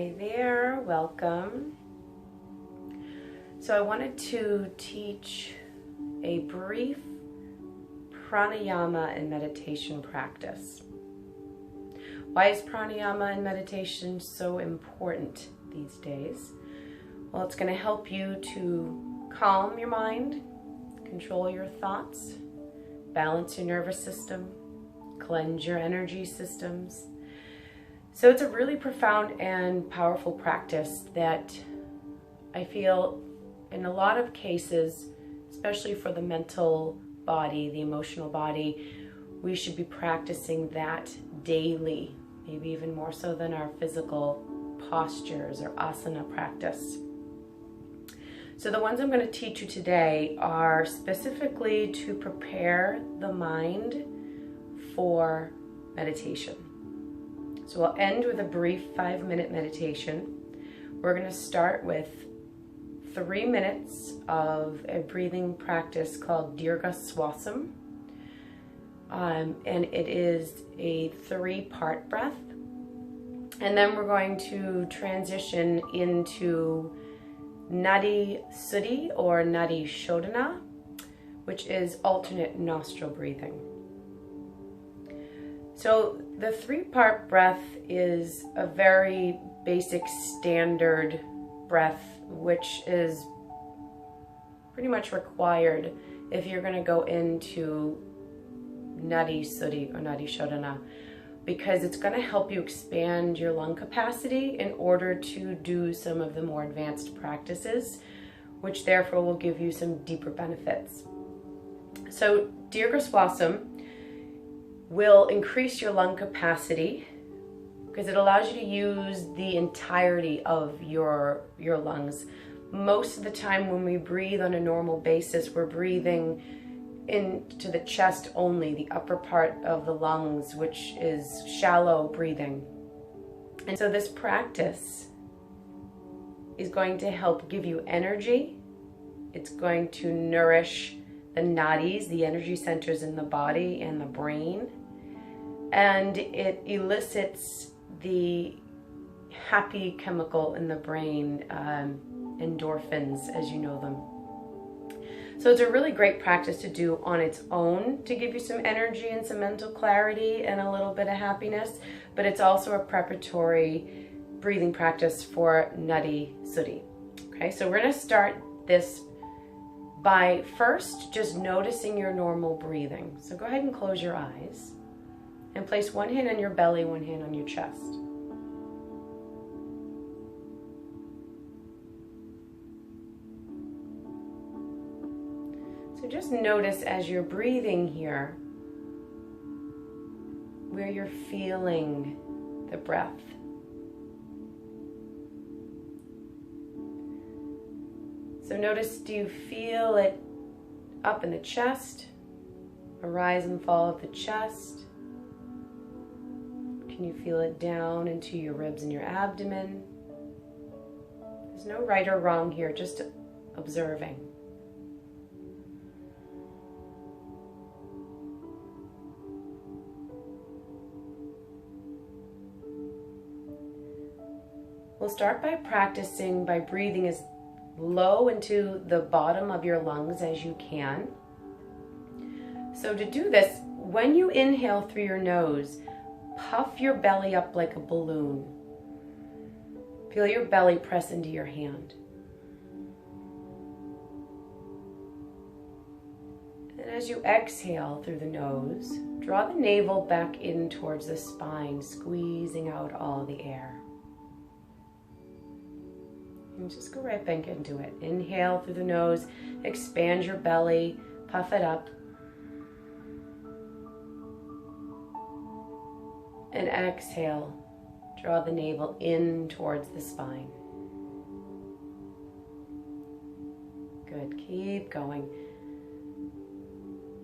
Hi there, welcome. So I wanted to teach a brief pranayama and meditation practice. Why is pranayama and meditation so important these days? Well, it's going to help you to calm your mind, control your thoughts, balance your nervous system, cleanse your energy systems. So it's a really profound and powerful practice that I feel in a lot of cases, especially for the mental body, the emotional body, we should be practicing that daily, maybe even more so than our physical postures or asana practice. So the ones I'm going to teach you today are specifically to prepare the mind for meditation. So we'll end with a brief 5-minute meditation. We're going to start with 3 minutes of a breathing practice called Dirga Swasam. And it is a 3-part breath. And then we're going to transition into Nadi Suddhi or Nadi Shodhana, which is alternate nostril breathing. So the 3-part breath is a very basic standard breath, which is pretty much required if you're going to go into Nadi Suddhi or Nadi Shodhana, because it's going to help you expand your lung capacity in order to do some of the more advanced practices, which therefore will give you some deeper benefits. So Dirga Swasam will increase your lung capacity because it allows you to use the entirety of your lungs. Most of the time when we breathe on a normal basis, we're breathing into the chest only, the upper part of the lungs, which is shallow breathing. And so this practice is going to help give you energy. It's going to nourish the nadis, the energy centers in the body and the brain. And it elicits the happy chemical in the brain, endorphins, as you know them. So it's a really great practice to do on its own to give you some energy and some mental clarity and a little bit of happiness, but it's also a preparatory breathing practice for Nadi Suddhi. Okay, so we're going to start this by first just noticing your normal breathing. So go ahead and close your eyes and place one hand on your belly, one hand on your chest. So just notice as you're breathing here where you're feeling the breath. So notice, do you feel it up in the chest, a rise and fall of the chest? Can you feel it down into your ribs and your abdomen? There's no right or wrong here, just observing. We'll start by practicing by breathing as low into the bottom of your lungs as you can. So to do this, when you inhale through your nose, puff your belly up like a balloon. Feel your belly press into your hand. And as you exhale through the nose, draw the navel back in towards the spine, squeezing out all the air. And just go right back into it. Inhale through the nose, expand your belly, puff it up. And exhale, draw the navel in towards the spine. Good, keep going.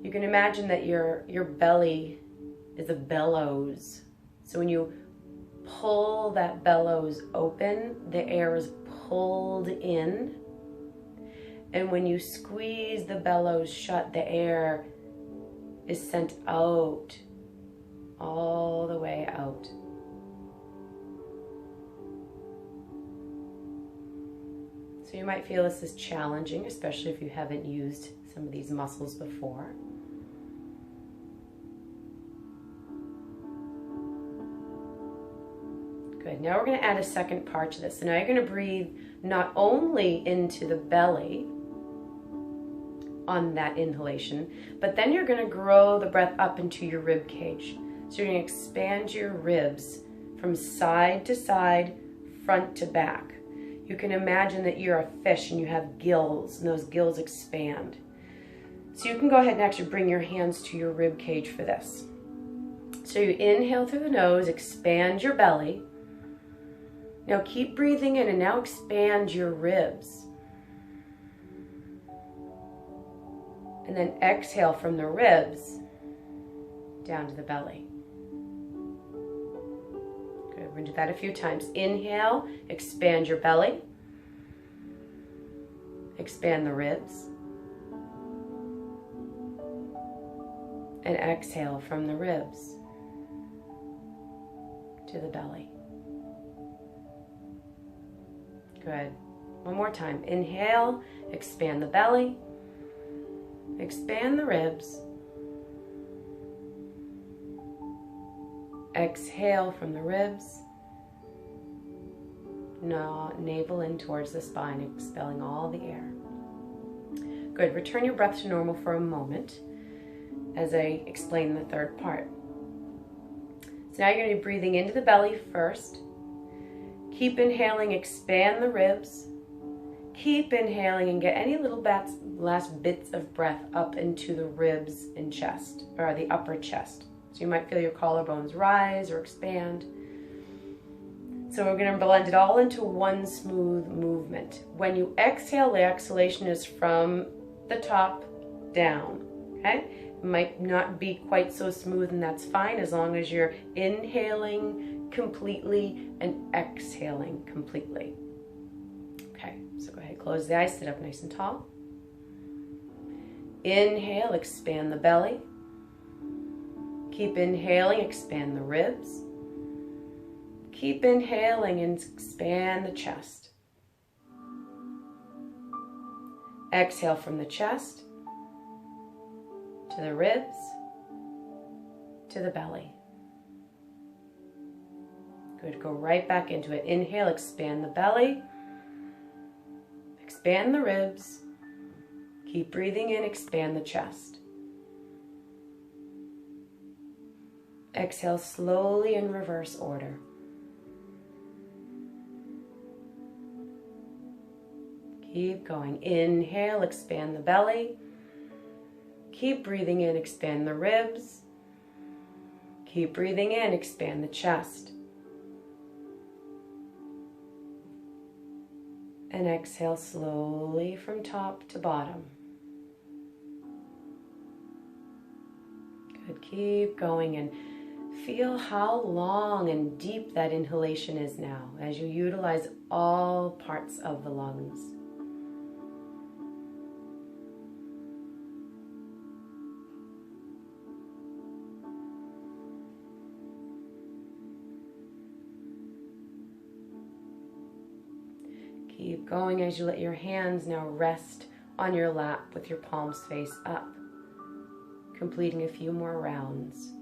You can imagine that your belly is a bellows. So when you pull that bellows open, the air is pulled in. And when you squeeze the bellows shut, the air is sent out, all the way out. So you might feel this is challenging, especially if you haven't used some of these muscles before. Good. Now we're going to add a second part to this. So now you're going to breathe not only into the belly on that inhalation, but then you're going to grow the breath up into your rib cage. So you're going to expand your ribs from side to side, front to back. You can imagine that you're a fish and you have gills, and those gills expand. So you can go ahead and actually bring your hands to your rib cage for this. So you inhale through the nose, expand your belly. Now keep breathing in and now expand your ribs. And then exhale from the ribs down to the belly. Good, we're going to do that a few times. Inhale, expand your belly. Expand the ribs. And exhale from the ribs to the belly. Good. One more time. Inhale, expand the belly, expand the ribs. Exhale from the ribs. Navel in towards the spine, expelling all the air. Good. Return your breath to normal for a moment as I explain the third part. So now you're going to be breathing into the belly first. Keep inhaling, expand the ribs. Keep inhaling and get any little last bits of breath up into the ribs and chest, or the upper chest. So you might feel your collarbones rise or expand. So we're going to blend it all into one smooth movement. When you exhale, the exhalation is from the top down, okay? It might not be quite so smooth, and that's fine as long as you're inhaling completely and exhaling completely. Okay, so go ahead, close the eyes, sit up nice and tall. Inhale, expand the belly. Keep inhaling, expand the ribs. Keep inhaling and expand the chest. Exhale from the chest to the ribs to the belly. Good, go right back into it. Inhale, expand the belly, expand the ribs, keep breathing in, expand the chest. Exhale slowly in reverse order. Keep going. Inhale, expand the belly, keep breathing in, expand the ribs, keep breathing in, expand the chest. And exhale slowly from top to bottom. Good, keep going and feel how long and deep that inhalation is now as you utilize all parts of the lungs. Keep going as you let your hands now rest on your lap with your palms face up, completing a few more rounds.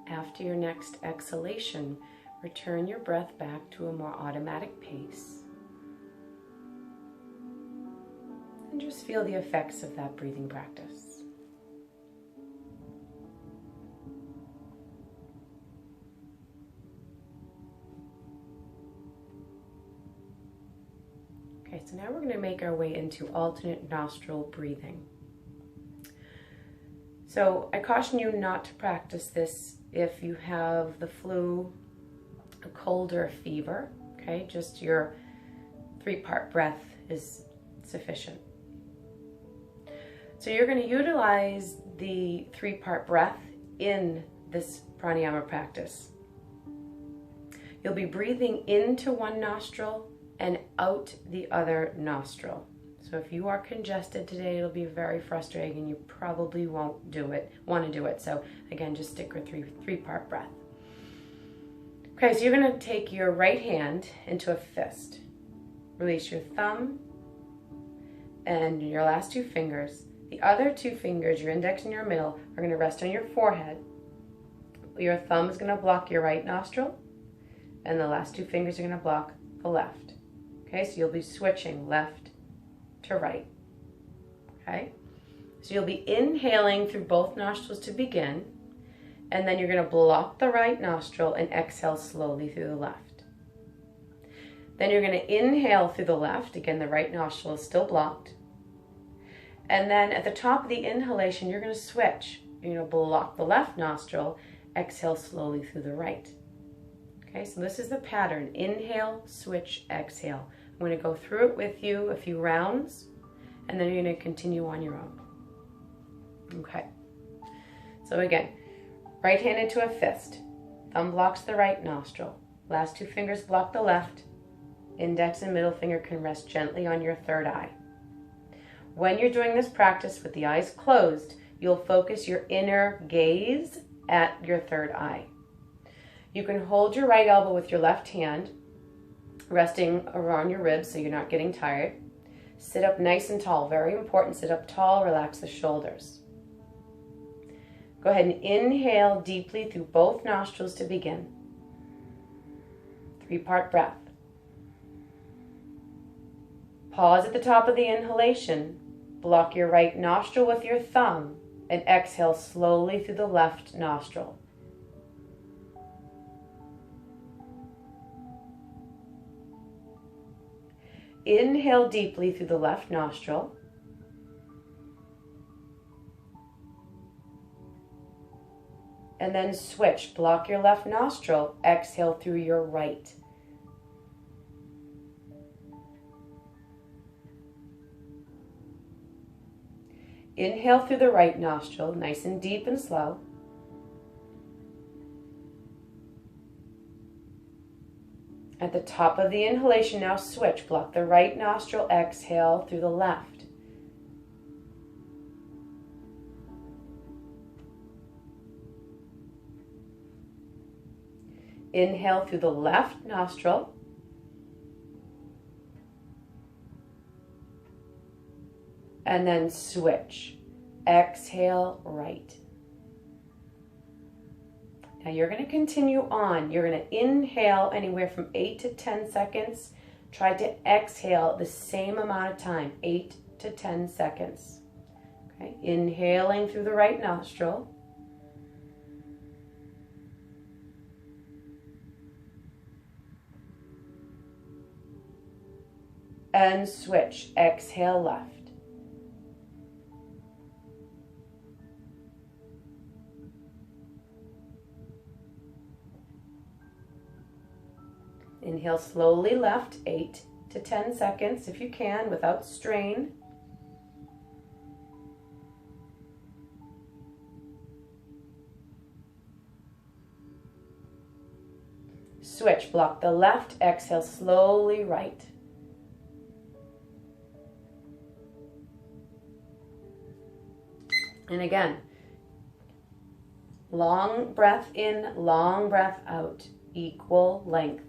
After your next exhalation, return your breath back to a more automatic pace. And just feel the effects of that breathing practice. Okay, so now we're going going to make our way into alternate nostril breathing. So I caution you not to practice this if you have the flu, a cold, or a fever. Okay, just your 3-part breath is sufficient. So you're going to utilize the 3-part breath in this pranayama practice. You'll be breathing into one nostril and out the other nostril. So if you are congested today, it'll be very frustrating and you probably won't want to do it. So again, just stick with 3-part breath. Okay, so you're going to take your right hand into a fist. Release your thumb and your last 2 fingers. The other 2 fingers, your index and your middle, are going to rest on your forehead. Your thumb is going to block your right nostril, and the last 2 fingers are going to block the left. Okay, so you'll be switching left to right. Okay, so you'll be inhaling through both nostrils to begin, and then you're going to block the right nostril and exhale slowly through the left. Then you're going to inhale through the left. Again, the right nostril is still blocked. And then at the top of the inhalation, you're going to switch. You're going to block the left nostril, exhale slowly through the right. Okay, so this is the pattern. Inhale, switch, exhale. I'm going to go through it with you a few rounds, and then you're going to continue on your own. Okay, so again, right hand into a fist. Thumb blocks the right nostril. Last 2 fingers block the left. Index and middle finger can rest gently on your third eye. When you're doing this practice with the eyes closed, you'll focus your inner gaze at your third eye. You can hold your right elbow with your left hand, resting around your ribs so you're not getting tired. Sit up nice and tall, very important. Sit up tall, relax the shoulders. Go ahead and inhale deeply through both nostrils to begin. 3-part breath. Pause at the top of the inhalation. Block your right nostril with your thumb and exhale slowly through the left nostril. Inhale deeply through the left nostril. And then switch. Block your left nostril. Exhale through your right. Inhale through the right nostril, nice and deep and slow. At the top of the inhalation, now switch. Block the right nostril, exhale through the left. Inhale through the left nostril. And then switch. Exhale right. Now you're going to continue on. You're going to inhale anywhere from 8 to 10 seconds. Try to exhale the same amount of time, 8 to 10 seconds. Okay, inhaling through the right nostril. And switch. Exhale left. Inhale slowly left, 8 to 10 seconds if you can, without strain. Switch, block the left, exhale slowly right. And again, long breath in, long breath out, equal length.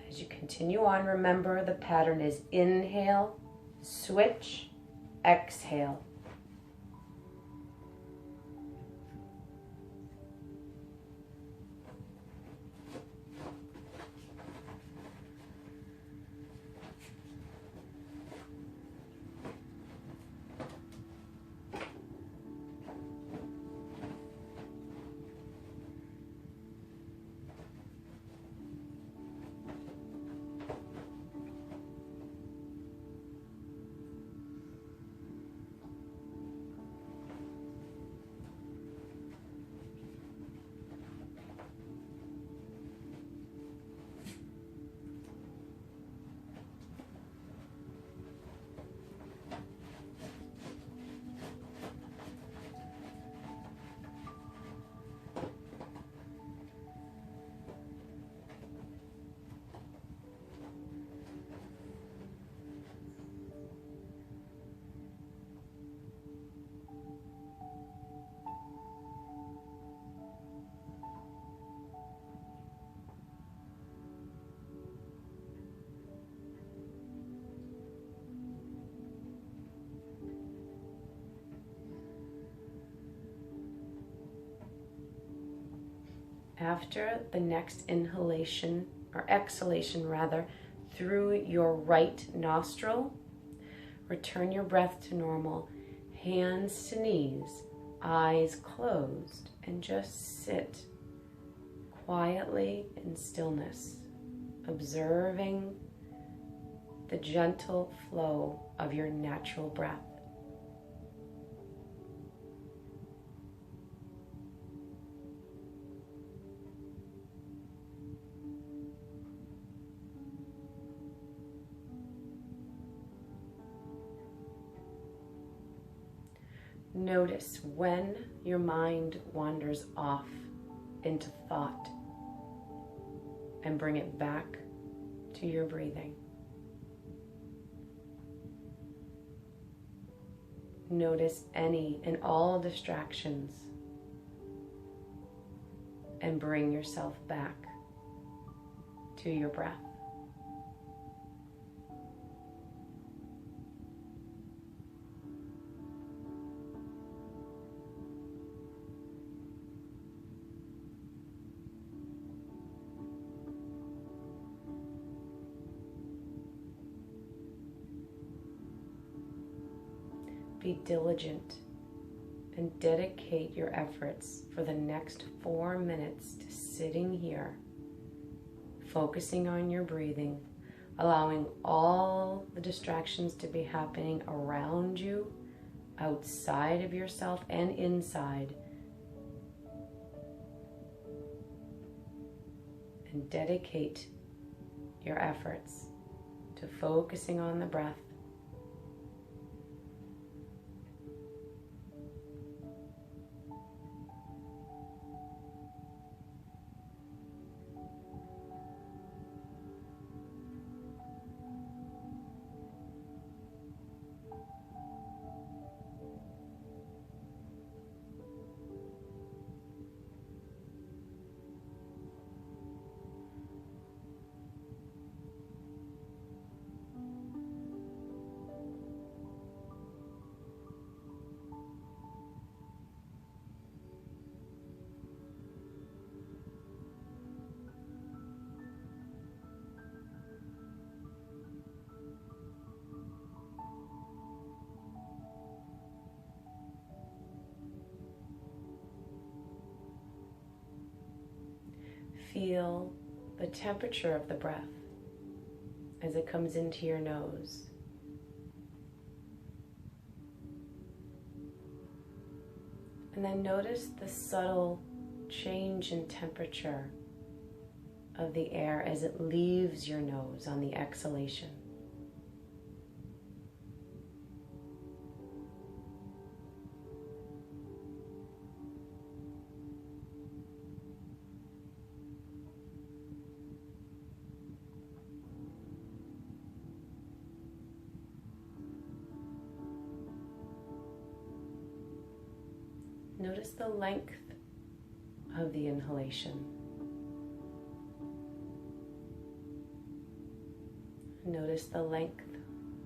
As you continue on, remember the pattern is inhale, switch, exhale. After the next inhalation, or exhalation rather, through your right nostril, return your breath to normal. Hands to knees, eyes closed, and just sit quietly in stillness, observing the gentle flow of your natural breath. Notice when your mind wanders off into thought and bring it back to your breathing. Notice any and all distractions and bring yourself back to your breath. Be diligent and dedicate your efforts for the next 4 minutes to sitting here, focusing on your breathing, allowing all the distractions to be happening around you, outside of yourself and inside, and dedicate your efforts to focusing on the breath. Feel the temperature of the breath as it comes into your nose. And then notice the subtle change in temperature of the air as it leaves your nose on the exhalation. Notice the length of the inhalation. Notice the length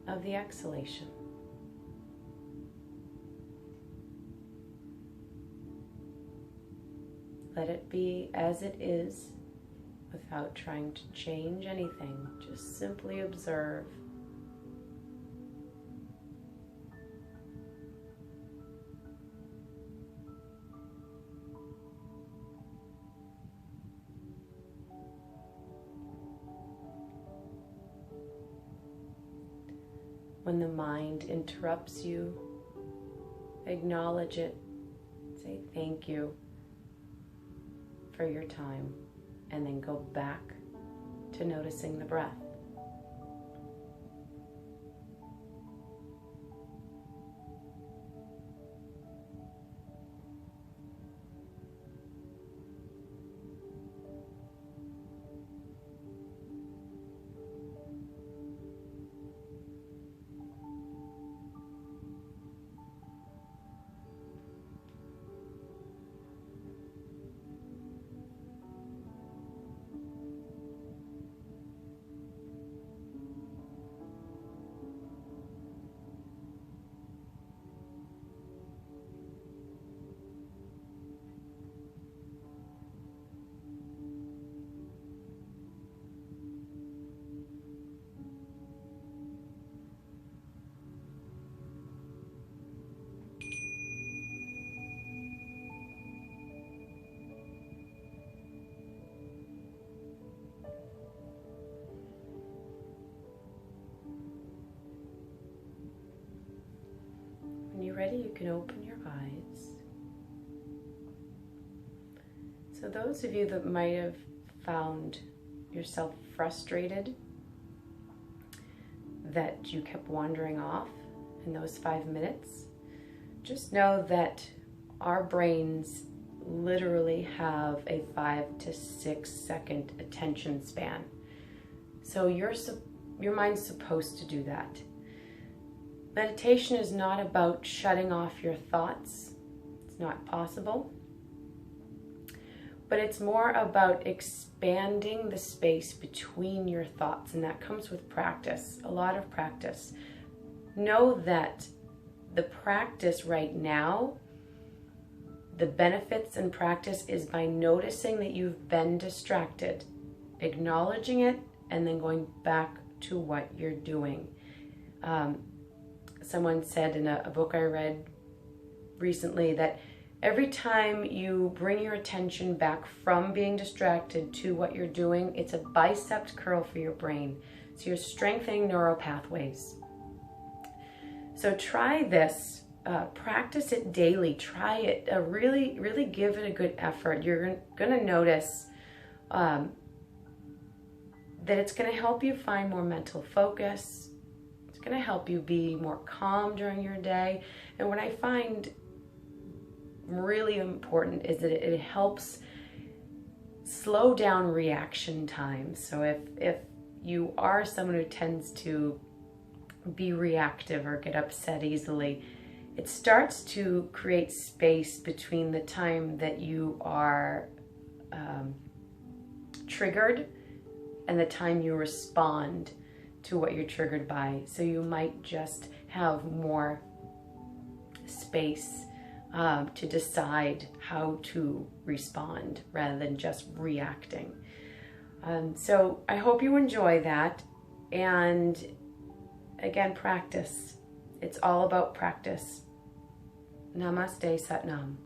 of the exhalation. Let it be as it is without trying to change anything. Just simply observe. When the mind interrupts you, acknowledge it. Say thank you for your time, and then go back to noticing the breath. can open your eyes. So those of you that might have found yourself frustrated, that you kept wandering off in those 5 minutes, just know that our brains literally have a 5 to 6 second attention span. So your mind's supposed to do that. Meditation is not about shutting off your thoughts. It's not possible. But it's more about expanding the space between your thoughts, and that comes with practice, a lot of practice. Know that the practice right now, the benefits and practice is by noticing that you've been distracted, acknowledging it, and then going back to what you're doing. Someone said in a book I read recently that every time you bring your attention back from being distracted to what you're doing, it's a bicep curl for your brain. So you're strengthening neural pathways. So try this. Practice it daily. Try it. Really, really give it a good effort. You're going to notice that it's going to help you find more mental focus. It's going to help you be more calm during your day. And what I find really important is that it helps slow down reaction time. So if you are someone who tends to be reactive or get upset easily, it starts to create space between the time that you are triggered and the time you respond to what you're triggered by. So you might just have more space to decide how to respond rather than just reacting. So I hope you enjoy that. And again, practice. It's all about practice. Namaste, Sat Nam.